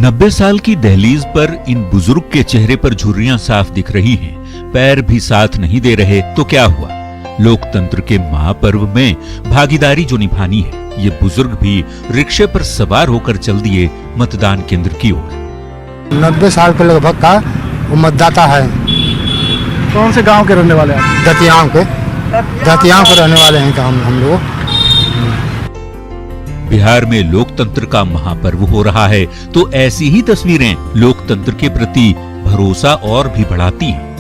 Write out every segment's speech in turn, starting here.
90 साल की दहलीज पर इन बुजुर्ग के चेहरे पर झुर्रियां साफ दिख रही हैं, पैर भी साथ नहीं दे रहे तो क्या हुआ। लोकतंत्र के महापर्व में भागीदारी जो निभानी है, ये बुजुर्ग भी रिक्शे पर सवार होकर चल दिए मतदान केंद्र की ओर। 90 साल के लगभग का वो मतदाता है। कौन से गांव के रहने वाले हैं? दतियाम के रहने वाले हैं हम लोग। बिहार में लोकतंत्र का महापर्व हो रहा है, तो ऐसी ही तस्वीरें लोकतंत्र के प्रति भरोसा और भी बढ़ाती हैं।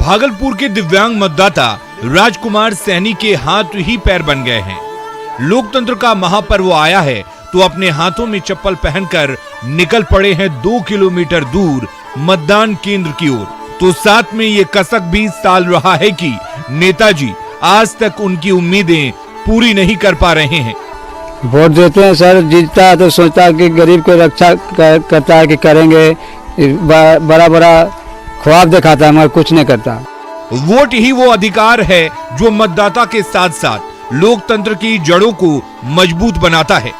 भागलपुर के दिव्यांग मतदाता राजकुमार सैनी के हाथ ही पैर बन गए हैं। लोकतंत्र का महापर्व आया है तो अपने हाथों में चप्पल पहनकर निकल पड़े हैं 2 किलोमीटर दूर मतदान केंद्र की ओर। तो साथ में ये कसक भी साल रहा है कि नेताजी आज तक उनकी उम्मीदें पूरी नहीं कर पा रहे हैं। वोट देते हैं सर, जीतता है तो सोचता है कि गरीब को रक्षा करता है कि करेंगे, बड़ा बड़ा ख्वाब दिखाता है मगर कुछ नहीं करता। वोट ही वो अधिकार है जो मतदाता के साथ साथ लोकतंत्र की जड़ों को मजबूत बनाता है।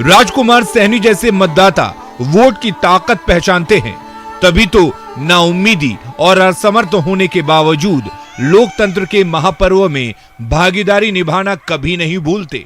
राजकुमार सैनी जैसे मतदाता वोट की ताकत पहचानते हैं, तभी तो नाउम्मीदी और असमर्थ होने के बावजूद लोकतंत्र के महापर्व में भागीदारी निभाना कभी नहीं भूलते।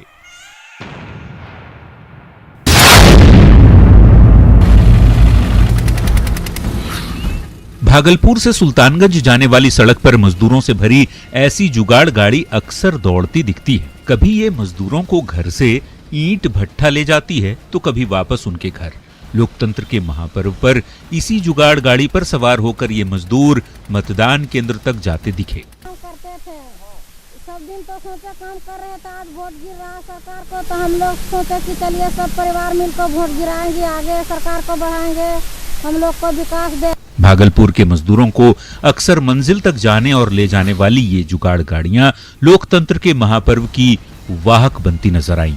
भागलपुर से सुल्तानगंज जाने वाली सड़क पर मजदूरों से भरी ऐसी जुगाड़ गाड़ी अक्सर दौड़ती दिखती है। कभी ये मजदूरों को घर से ईंट भट्ठा ले जाती है तो कभी वापस उनके घर। लोकतंत्र के महापर्व पर इसी जुगाड़ गाड़ी पर सवार होकर ये मजदूर मतदान केंद्र तक जाते दिखे। करते थे सब दिन तो सोचा काम कर रहे थे, आज वोट गिर रहा सरकार को तो हम लोग सोचे कि चलिए सब परिवार मिलकर वोट गिराएंगे, आगे सरकार को बढ़ाएंगे, हम लोग को विकास दे। भागलपुर के मजदूरों को अक्सर मंजिल तक जाने और ले जाने वाली ये जुगाड़ गाड़ियां लोकतंत्र के महापर्व की वाहक बनती नजर आईं।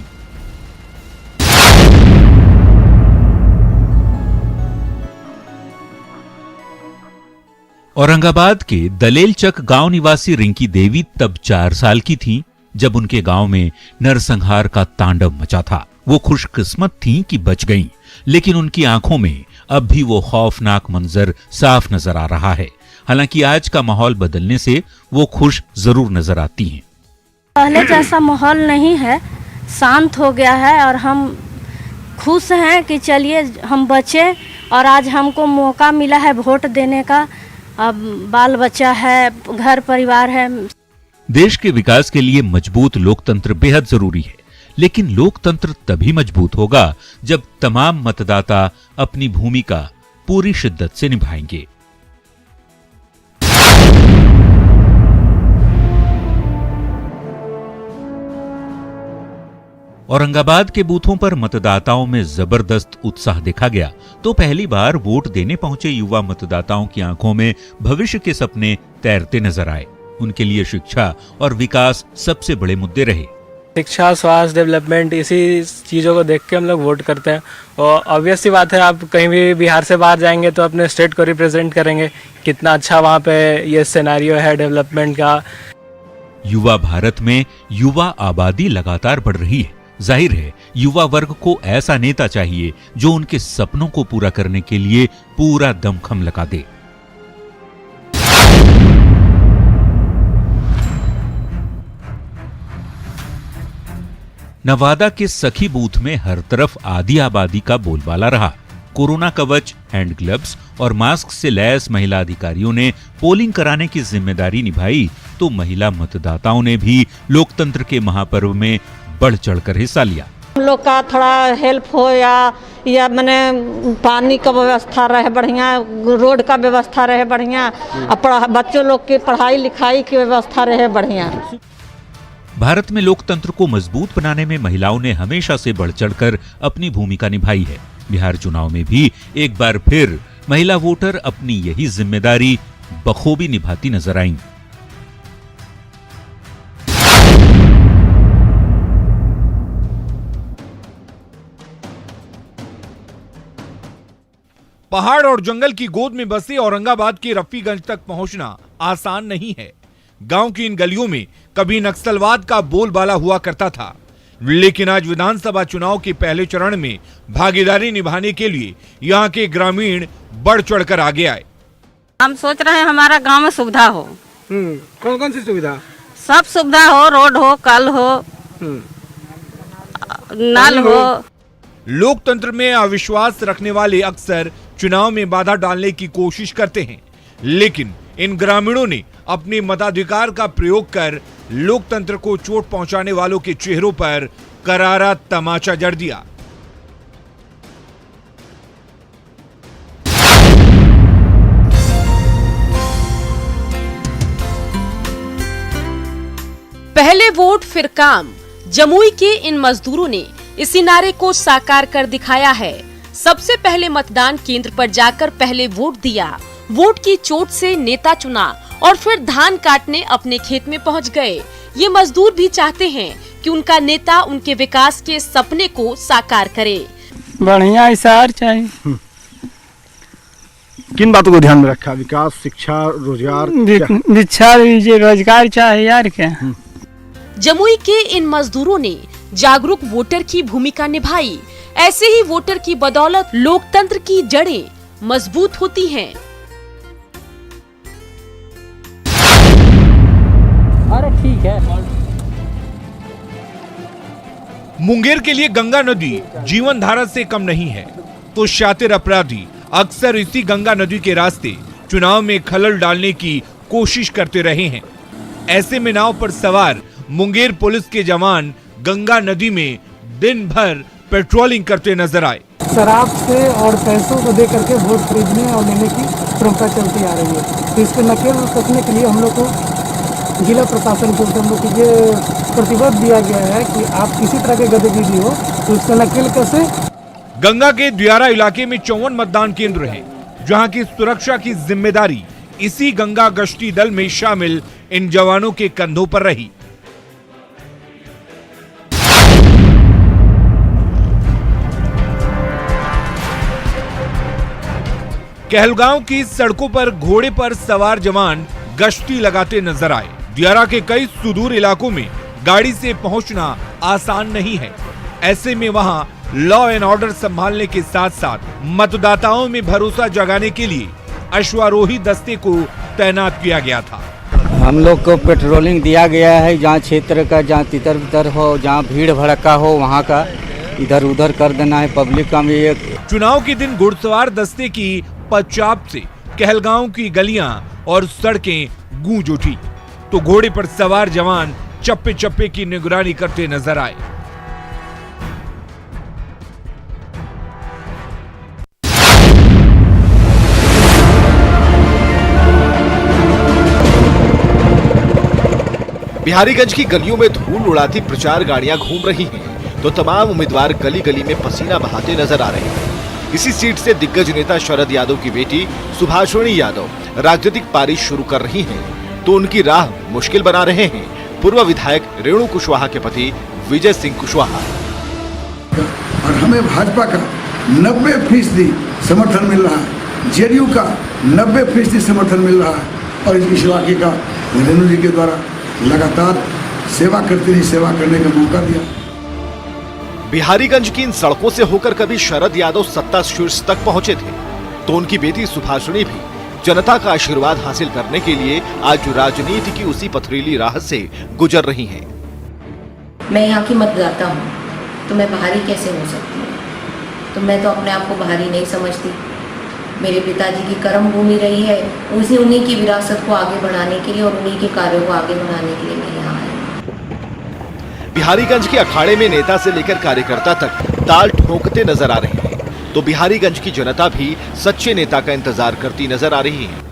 औरंगाबाद के दलेलचक गांव निवासी रिंकी देवी तब 4 साल की थीं जब उनके गांव में नरसंहार का तांडव मचा था। वो खुशकिस्मत थीं कि बच गईं, लेकिन उनकी आंखों में अब भी वो खौफनाक मंजर साफ नजर आ रहा है। हालांकि आज का माहौल बदलने से वो खुश जरूर नजर आती हैं। पहले जैसा माहौल नहीं है, शांत हो गया है और हम खुश हैं कि चलिए हम बचे और आज हमको मौका मिला है वोट देने का। अब बाल बच्चा है, घर परिवार है। देश के विकास के लिए मजबूत लोकतंत्र बेहद जरूरी है, लेकिन लोकतंत्र तभी मजबूत होगा जब तमाम मतदाता अपनी भूमिका पूरी शिद्दत से निभाएंगे। औरंगाबाद के बूथों पर मतदाताओं में जबरदस्त उत्साह देखा गया। तो पहली बार वोट देने पहुंचे युवा मतदाताओं की आंखों में भविष्य के सपने तैरते नजर आए। उनके लिए शिक्षा और विकास सबसे बड़े मुद्दे रहे। शिक्षा, स्वास्थ्य, डेवलपमेंट, इसी चीज़ों को देख के हम लोग वोट करते हैं। और ऑब्वियस सी बात है, आप कहीं भी बिहार से बाहर जाएंगे तो अपने स्टेट को रिप्रेजेंट करेंगे। कितना अच्छा वहाँ पे ये सिनेरियो है डेवलपमेंट का। युवा भारत में युवा आबादी लगातार बढ़ रही है। जाहिर है युवा वर्ग को ऐसा नेता चाहिए जो उनके सपनों को पूरा करने के लिए पूरा दमखम लगा दे। नवादा के सखी बूथ में हर तरफ आधी आबादी का बोलबाला रहा। कोरोना कवच, हैंड ग्लव्स और मास्क से लैस महिला अधिकारियों ने पोलिंग कराने की जिम्मेदारी निभाई, तो महिला मतदाताओं ने भी लोकतंत्र के महापर्व में बढ़ चढ़कर हिस्सा लिया। हम लोग का थोड़ा हेल्प हो या मैंने पानी का व्यवस्था रहे बढ़िया, रोड का व्यवस्था रहे बढ़िया, बच्चों लोग की पढ़ाई लिखाई की व्यवस्था रहे बढ़िया। भारत में लोकतंत्र को मजबूत बनाने में महिलाओं ने हमेशा से बढ़ चढ़कर अपनी भूमिका निभाई है। बिहार चुनाव में भी एक बार फिर महिला वोटर अपनी यही जिम्मेदारी बखूबी निभाती नजर आईं। पहाड़ और जंगल की गोद में बसे औरंगाबाद के रफीगंज तक पहुंचना आसान नहीं है। गांव की इन गलियों में कभी नक्सलवाद का बोलबाला हुआ करता था, लेकिन आज विधानसभा चुनाव के पहले चरण में भागीदारी निभाने के लिए यहाँ के ग्रामीण बढ़ चढ़कर आगे आए। हम सोच रहे हैं हमारा गांव में सुविधा हो। कौन कौन सी सुविधा? सब सुविधा हो, रोड हो, कल हो, नल हो। लोकतंत्र में अविश्वास रखने वाले अक्सर चुनाव में बाधा डालने की कोशिश करते हैं, लेकिन इन ग्रामीणों ने अपने मताधिकार का प्रयोग कर लोकतंत्र को चोट पहुंचाने वालों के चेहरों पर करारा तमाचा जड़ दिया। पहले वोट फिर काम, जमुई के इन मजदूरों ने इसी नारे को साकार कर दिखाया है। सबसे पहले मतदान केंद्र पर जाकर पहले वोट दिया, वोट की चोट से नेता चुना और फिर धान काटने अपने खेत में पहुंच गए। ये मजदूर भी चाहते हैं कि उनका नेता उनके विकास के सपने को साकार करे। बढ़िया हिसार चाहिए। किन बातों को ध्यान में रखा? विकास, शिक्षा, रोजगार? शिक्षा, रोजगार चाहिए यार क्या। जमुई के इन मजदूरों ने जागरूक वोटर की भूमिका निभाई। ऐसे ही वोटर की बदौलत लोकतंत्र की जड़ें मजबूत होती हैं। अरे ठीक है। मुंगेर के लिए गंगा नदी जीवन धारा से कम नहीं है, तो शातिर अपराधी अक्सर इसी गंगा नदी के रास्ते चुनाव में खलल डालने की कोशिश करते रहे हैं। ऐसे में नाव पर सवार मुंगेर पुलिस के जवान गंगा नदी में दिन भर पेट्रोलिंग करते नजर आए। शराब से और पैसों को दे करके वोट खरीदने और लेने की परंपरा चलती आ रही है, तो इसके नकेल कसने के लिए हम लोग को जिला प्रशासन को हम लोग को ये प्रतिबद्ध दिया गया है कि आप किसी तरह के गतिविधि हो तो इसका नकेल कसे। गंगा के दियारा इलाके में 54 मतदान केंद्र हैं, जहां की सुरक्षा की जिम्मेदारी इसी गंगा गश्ती दल में शामिल इन जवानों के कंधों पर रही। कहलगांव की सड़कों पर घोड़े पर सवार जवान गश्ती लगाते नजर आए। दियारा के कई सुदूर इलाकों में गाड़ी से पहुंचना आसान नहीं है। ऐसे में वहां लॉ एंड ऑर्डर संभालने के साथ साथ मतदाताओं में भरोसा जगाने के लिए अश्वारोही दस्ते को तैनात किया गया था। हम लोग को पेट्रोलिंग दिया गया है, जहाँ क्षेत्र का जहाँ तितर बितर हो, जहाँ भीड़ भड़का हो, वहाँ का इधर उधर कर देना है पब्लिक का। ये चुनाव के दिन घुड़सवार दस्ते की पदचाप से कहलगांव की गलियां और सड़कें गूंज उठी, तो घोड़े पर सवार जवान चप्पे चप्पे की निगरानी करते नजर आए। बिहारीगंज की गलियों में धूल उड़ाती प्रचार गाड़ियां घूम रही हैं, तो तमाम उम्मीदवार गली गली में पसीना बहाते नजर आ रहे हैं। इसी सीट से दिग्गज नेता शरद यादव की बेटी सुभाषिणी यादव राजनीतिक पारी शुरू कर रही हैं, तो उनकी राह मुश्किल बना रहे हैं पूर्व विधायक रेणु कुशवाहा के पति विजय सिंह कुशवाहा। और हमें भाजपा का 90% समर्थन मिल रहा है, जेडीयू का 90% समर्थन मिल रहा है, और इस इलाके का रेणु जी के द्वारा लगातार सेवा करते रही, सेवा करने का मौका दिया। बिहारीगंज की इन सड़कों से होकर कभी शरद यादव सत्ता शीर्ष तक पहुंचे थे, तो उनकी बेटी सुभाषिणी भी जनता का आशीर्वाद हासिल करने के लिए आज राजनीति की उसी पथरीली राह से गुजर रही हैं। मैं यहाँ की मतदाता हूँ, तो मैं बाहरी कैसे हो सकती हूँ? तो मैं तो अपने आप को बाहरी नहीं समझती। मेरे पिताजी की कर्म भूमि रही है, उन्हीं की विरासत को आगे बढ़ाने के लिए और उन्हीं के कार्यों को आगे बढ़ाने के लिए मैं यहाँ आई। बिहारीगंज के अखाड़े में नेता से लेकर कार्यकर्ता तक ताल ठोकते नजर आ रहे हैं, तो बिहारीगंज की जनता भी सच्चे नेता का इंतजार करती नजर आ रही है।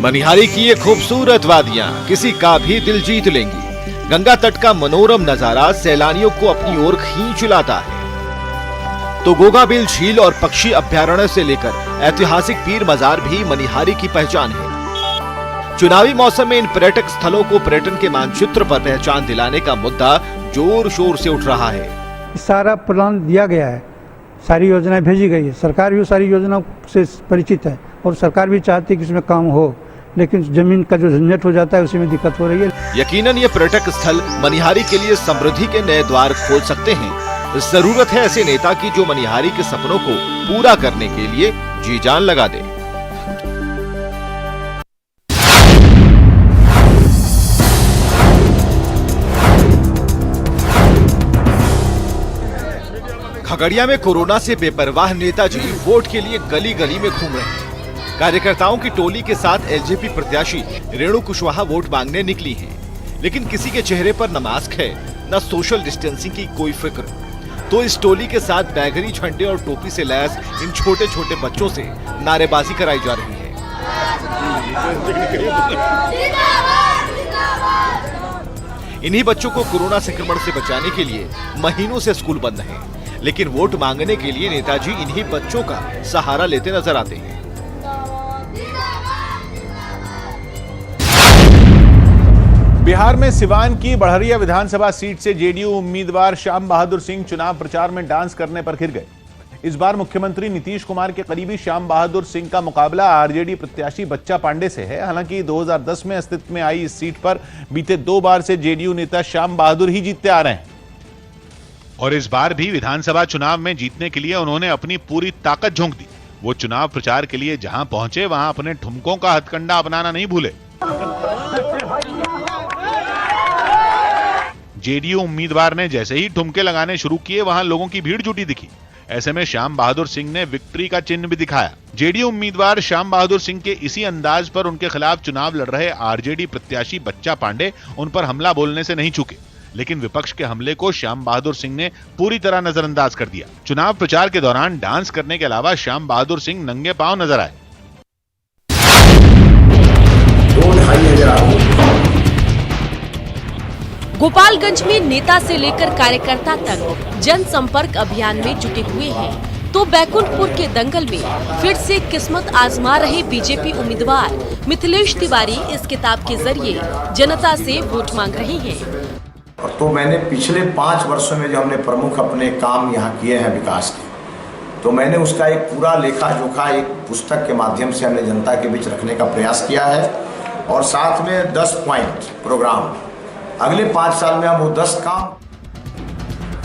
मनिहारी की ये खूबसूरत वादियां किसी का भी दिल जीत लेंगी। गंगा तट का मनोरम नजारा सैलानियों को अपनी ओर खींच लाता है, तो गोगाबिल झील और पक्षी अभ्यारण्य से लेकर ऐतिहासिक पीर मजार भी मनिहारी की पहचान है। चुनावी मौसम में इन पर्यटक स्थलों को पर्यटन के मानचित्र पर पहचान दिलाने का मुद्दा जोर शोर से उठ रहा है। सारा प्लान दिया गया है, सारी योजनाएं भेजी गई है, सरकार भी सारी योजनाओं से परिचित है और सरकार भी चाहती है कि इसमें काम हो, लेकिन जमीन का जो झंझट हो जाता है उसी में दिक्कत हो रही है। यकीनन ये पर्यटक स्थल मनिहारी के लिए समृद्धि के नए द्वार खोल सकते हैं। जरूरत है ऐसे नेता की जो मनिहारी के सपनों को पूरा करने के लिए जी जान लगा दे। खगड़िया में कोरोना से बेपरवाह नेताजी वोट के लिए गली गली में घूम रहे हैं। कार्यकर्ताओं की टोली के साथ एलजेपी प्रत्याशी रेणु कुशवाहा वोट मांगने निकली हैं, लेकिन किसी के चेहरे पर न मास्क है न सोशल डिस्टेंसिंग की कोई फिक्र। तो इस टोली के साथ बैगनी झंडे और टोपी से लैस इन छोटे छोटे बच्चों से नारेबाजी कराई जा रही है। इन्हीं बच्चों को कोरोना संक्रमण से बचाने के लिए महीनों से स्कूल बंद हैं, लेकिन वोट मांगने के लिए नेताजी इन्हीं बच्चों का सहारा लेते नजर आते हैं। बिहार में सिवान की बड़हरिया विधानसभा सीट से जेडीयू उम्मीदवार श्याम बहादुर सिंह चुनाव प्रचार में डांस करने पर घिर गए। इस बार मुख्यमंत्री नीतीश कुमार के करीबी श्याम बहादुर सिंह का मुकाबला आरजेडी प्रत्याशी बच्चा पांडे से है। हालांकि 2010 में अस्तित्व में आई इस सीट पर बीते 2 बार से जेडीयू नेता श्याम बहादुर ही जीतते आ रहे हैं और इस बार भी विधानसभा चुनाव में जीतने के लिए उन्होंने अपनी पूरी ताकत झोंक दी। वो चुनाव प्रचार के लिए जहां पहुंचे वहां अपने ठुमकों का हथकंडा अपनाना नहीं भूले। जेडीयू उम्मीदवार ने जैसे ही ठुमके लगाने शुरू किए वहां लोगों की भीड़ जुटी दिखी। ऐसे में श्याम बहादुर सिंह ने विक्ट्री का चिन्ह भी दिखाया। जेडीयू उम्मीदवार श्याम बहादुर सिंह के इसी अंदाज पर उनके खिलाफ चुनाव लड़ रहे आरजेडी प्रत्याशी बच्चा पांडे उन पर हमला बोलने से नहीं चूके, लेकिन विपक्ष के हमले को श्याम बहादुर सिंह ने पूरी तरह नजरअंदाज कर दिया। चुनाव प्रचार के दौरान डांस करने के अलावा श्याम बहादुर सिंह नंगे पांव नजर आए। गोपालगंज में नेता से लेकर कार्यकर्ता तक जनसंपर्क अभियान में जुटे हुए हैं, तो बैकुंठपुर के दंगल में फिर से किस्मत आजमा रहे बीजेपी उम्मीदवार मिथिलेश तिवारी इस किताब के जरिए जनता से वोट मांग रहे हैं। तो मैंने पिछले 5 वर्षों में जो हमने प्रमुख अपने काम यहाँ किए हैं विकास के, तो मैंने उसका एक पूरा लेखा जोखा एक पुस्तक के माध्यम से हमने जनता के बीच रखने का प्रयास किया है और साथ में 10 पॉइंट प्रोग्राम अगले 5 साल में हम वो 10 काम।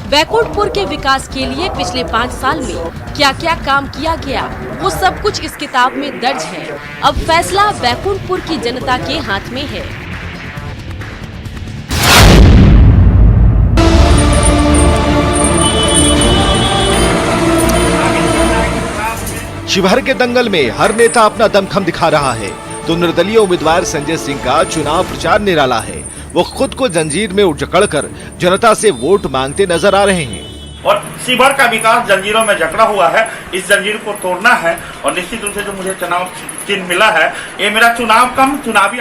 बैकुंठपुर के विकास के लिए पिछले 5 साल में क्या क्या काम किया गया वो सब कुछ इस किताब में दर्ज है। अब फैसला बैकुंठपुर की जनता के हाथ में है। शिवहर के दंगल में हर नेता अपना दमखम दिखा रहा है, तो निर्दलीय उम्मीदवार संजय सिंह का चुनाव प्रचार निराला है। वो खुद को जंजीर में जकड़कर जनता से वोट मांगते नजर आ रहे हैं। और शिवहर का विकास जंजीरों में जकड़ा हुआ है, इस जंजीर को तोड़ना है और निश्चित रूप से जो मुझे चुनाव चिन्ह मिला है ये मेरा चुनावी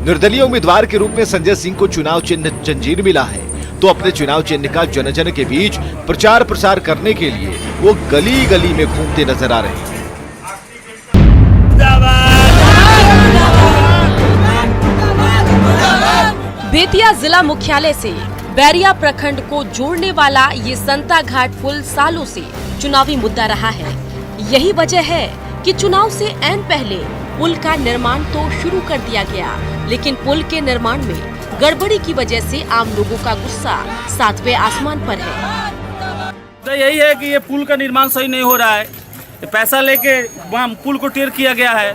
निर्दलीय उम्मीदवार के रूप में संजय सिंह को चुनाव चिन्ह जंजीर मिला है, तो अपने चुनाव चिन्ह का जन जन के बीच प्रचार प्रसार करने के लिए वो गली गली में घूमते नजर आ रहे हैं। बेतिया जिला मुख्यालय से बैरिया प्रखंड को जोड़ने वाला ये संता घाट पुल सालों से चुनावी मुद्दा रहा है। यही वजह है कि चुनाव से ऐन पहले पुल का निर्माण तो शुरू कर दिया गया, लेकिन पुल के निर्माण में गड़बड़ी की वजह से आम लोगों का गुस्सा 7वें आसमान पर है। तो यही है कि ये पुल का निर्माण सही नहीं हो रहा है, पैसा लेके वहाँ पुल को टेर किया गया है।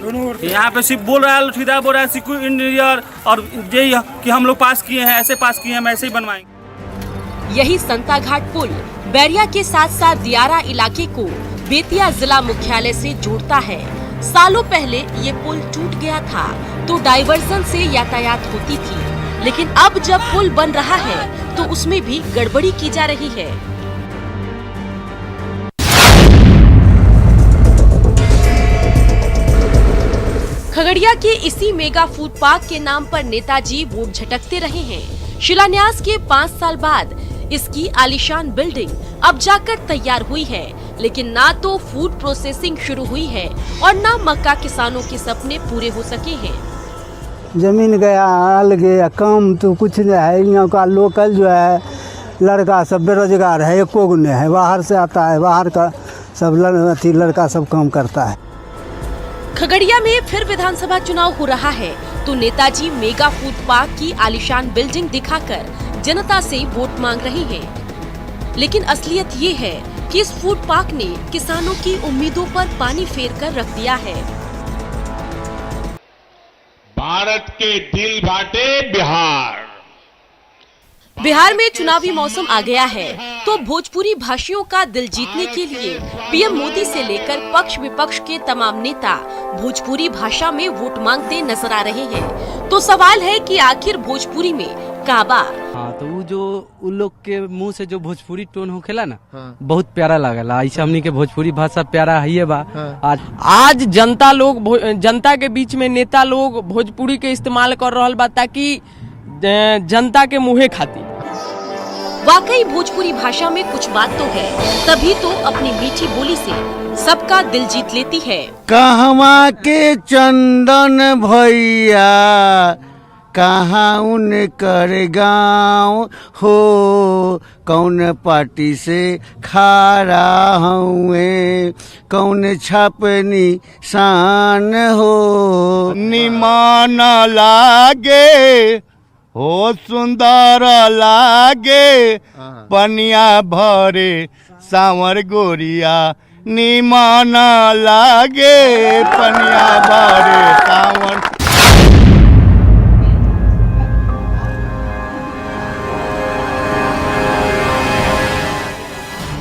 यहाँ पे सिर्फ बोल रहा है, ठेकेदार बोल रहा है सिक्योरिटी इंजीनियर और यही कि हम लोग पास किए हैं, ऐसे पास किए हैं, हम ऐसे ही बनवाएंगे। यही संता घाट पुल बैरिया के साथ साथ दियारा इलाके को बेतिया जिला मुख्यालय से जोड़ता है। सालों पहले ये पुल टूट गया था तो डाइवर्जन से यातायात होती थी, लेकिन अब जब पुल बन रहा है तो उसमें भी गड़बड़ी की जा रही है। खगड़िया के इसी मेगा फूड पार्क के नाम पर नेताजी वोट झटकते रहे हैं। शिलान्यास के 5 साल बाद इसकी आलीशान बिल्डिंग अब जाकर तैयार हुई है, लेकिन ना तो फूड प्रोसेसिंग शुरू हुई है और ना मक्का किसानों के सपने पूरे हो सके हैं। जमीन गया, हाल गया, काम तो कुछ नहीं है। यहाँ का लोकल जो है लड़का सब बेरोजगार है, एको गुने है, बाहर से आता है, बाहर का सब लड़का सब काम करता है। खगड़िया में फिर विधानसभा चुनाव हो रहा है तो नेताजी मेगा फूड पार्क की आलीशान बिल्डिंग दिखाकर जनता से वोट मांग रहे हैं। लेकिन असलियत ये है कि इस फूड पार्क ने किसानों की उम्मीदों पर पानी फेर कर रख दिया है। भारत के दिल बांटे बिहार। बिहार में चुनावी मौसम आ गया है तो भोजपुरी भाषियों का दिल जीतने के लिए पीएम मोदी से लेकर पक्ष विपक्ष के तमाम नेता भोजपुरी भाषा में वोट मांगते नजर आ रहे हैं। तो सवाल है कि आखिर भोजपुरी में काबा। हाँ, तो वो जो उन लोग के मुंह से जो भोजपुरी टोन होखेला ना, बहुत प्यारा लागला। ऐसा हमनी के भोजपुरी भाषा प्यारा है बा। आज जनता के बीच में नेता लोग भोजपुरी के इस्तेमाल कर रहल बा ताकि जनता के मुँहे खाती। वाकई भोजपुरी भाषा में कुछ बात तो है, तभी तो अपनी मीठी बोली से सबका दिल जीत लेती है। कहवा के चंदन भैया, कहाँ उनकर गाँव हो, कौन पार्टी से खारा हुए, कौन छपनी शान हो। निमान लागे हो, सुंदर लागे, पनिया भरे सांवर गोरिया, निमान लागे, पनिया भरे सांवर।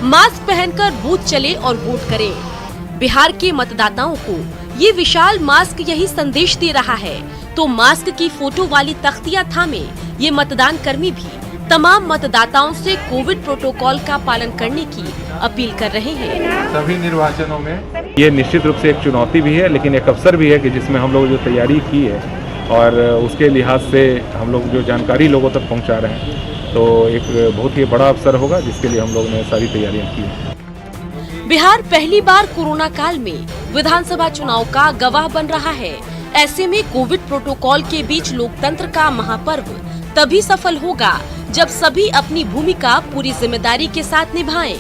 मास्क पहनकर बूथ चले और वोट करें। बिहार के मतदाताओं को ये विशाल मास्क यही संदेश दे रहा है। तो मास्क की फोटो वाली तख्तियां थामे ये मतदान कर्मी भी तमाम मतदाताओं से कोविड प्रोटोकॉल का पालन करने की अपील कर रहे हैं। सभी निर्वाचनों में ये निश्चित रूप से एक चुनौती भी है, लेकिन एक अवसर भी है कि जिसमें हम लोग जो तैयारी की है और उसके लिहाज से हम लोग जो जानकारी लोगों तक पहुंचा रहे हैं, तो एक बहुत ही बड़ा अवसर होगा जिसके लिए हम लोग ने सारी तैयारियां की हैं। बिहार पहली बार कोरोना काल में विधानसभा चुनाव का गवाह बन रहा है। ऐसे में कोविड प्रोटोकॉल के बीच लोकतंत्र का महापर्व तभी सफल होगा जब सभी अपनी भूमिका पूरी जिम्मेदारी के साथ निभाएं।